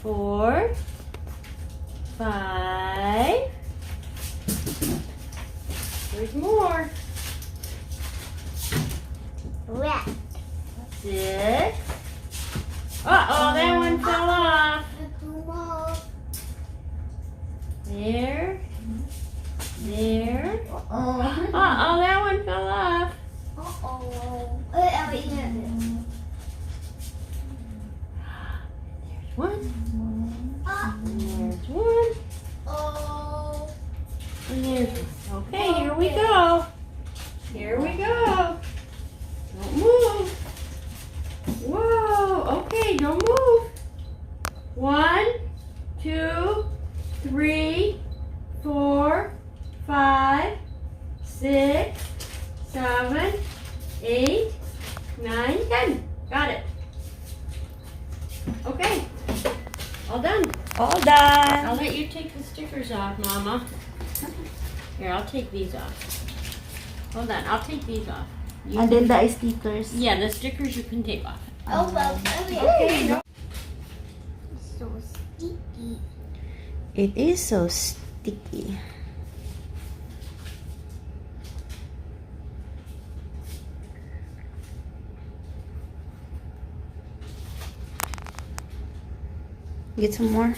4, 5. There's more. Red. 6. Uh-oh, that one fell off. There. There. Uh-oh, that one fell off. There's one. And there's one. And there's one. Okay, here we go. Here we go. Don't move. Whoa. Okay, don't move. 1, 2, 3, 4, 5, 6, 7, 8, 9, 10. Got it. Okay. All done. All done. I'll let you take the stickers off, Mama. Here, I'll take these off. Hold on, I'll take these off. You And then can- the stickers. Yeah, the stickers you can take off. Okay. So sticky. It is so sticky. Get some more.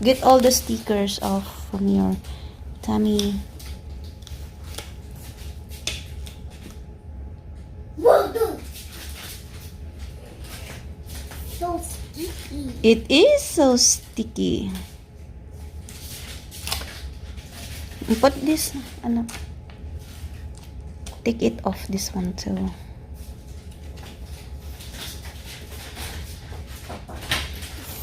Get all the stickers off from your tummy. Whoa, dude. So sticky. It is so sticky. Put this, ano, take it off this one too.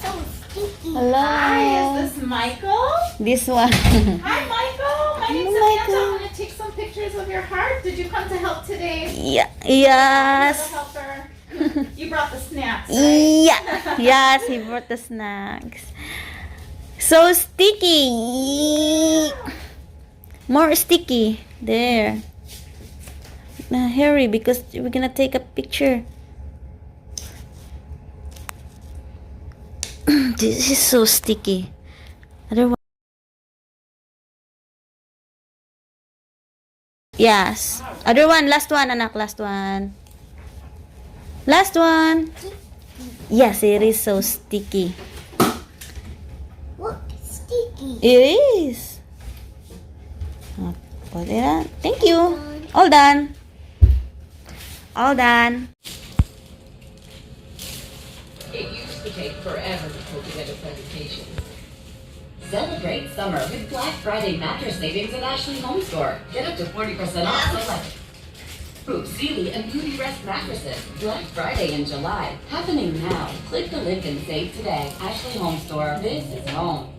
So sticky. Hello. Hi, is this Michael? This one. Hi, Michael. My name's Hello, Samantha. Michael. I'm going to take some pictures of your heart. Did you come to help today? Yeah. You're Yes. the helper. You brought the snacks, right? Yeah. Yes, he brought the snacks. So sticky. More sticky. There. Hurry, because we're gonna take a picture. This is so sticky. Other one. Yes. Other one. Last one, anak. Last one. Last one. Yes, it is so sticky. Look, sticky. It is. Oh, put it on. Thank you. All done. All done. It used to take forever to put together presentations. Celebrate summer with Black Friday mattress savings at Ashley Home Store. Get up to 40% off select Boot, Sealy, and Beauty Rest mattresses. Black Friday in July. Happening now. Click the link and save today. Ashley Home Store. This is home.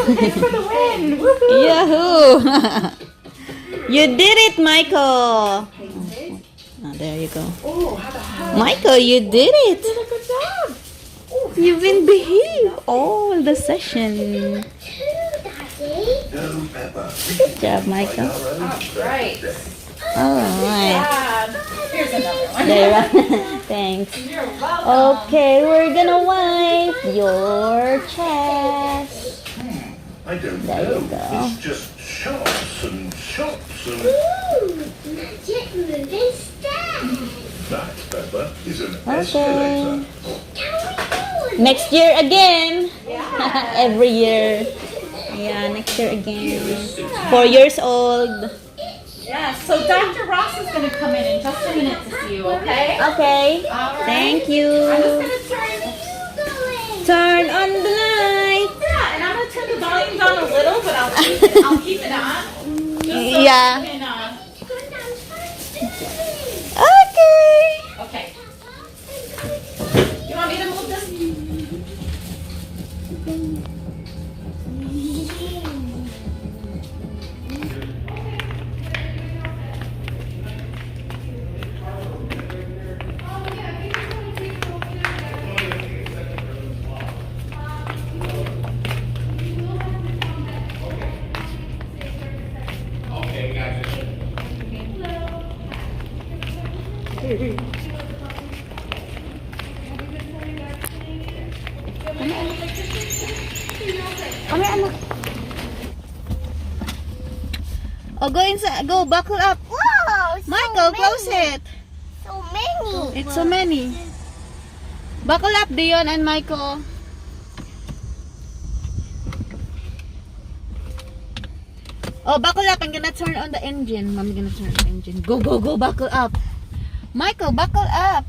It's for the win. Woohoo. Yahoo! You did it, Michael. Oh, there you go. Oh, how the hell? Michael, you did You it. did a good job. Oh, You've been behaved all the session. Two, Daddy. No, Peppa. Good job, Michael. right. All right. Here's another one. There. Thanks. You're welcome. Okay, we're gonna wipe your chest. I don't There you know. go. It's just shops and shops and... Ooh, magic moving stairs. That, Peppa, is an Okay. escalator. Can we do it? Next year again. Yeah. Every year. Yeah, next year again. 4 years old. Yeah, so Dr. Ross is going to come in just a minute to see you, okay? Okay. All right. Thank I'm you. just going to Turn on the light. yeah, and I'm going to turn the volume down a little, but I'll keep it on. Just so Yeah. you can, Okay. okay. You want me to move this? Ano, ano? Oh, go inside. Go, buckle up. Whoa, so Michael, many. close it. So many. It's so many. Buckle up, Dion and Michael. Oh, buckle up. I'm gonna turn on the engine. Mom's gonna turn on the engine. Go, go, go. Buckle up. Michael, buckle up.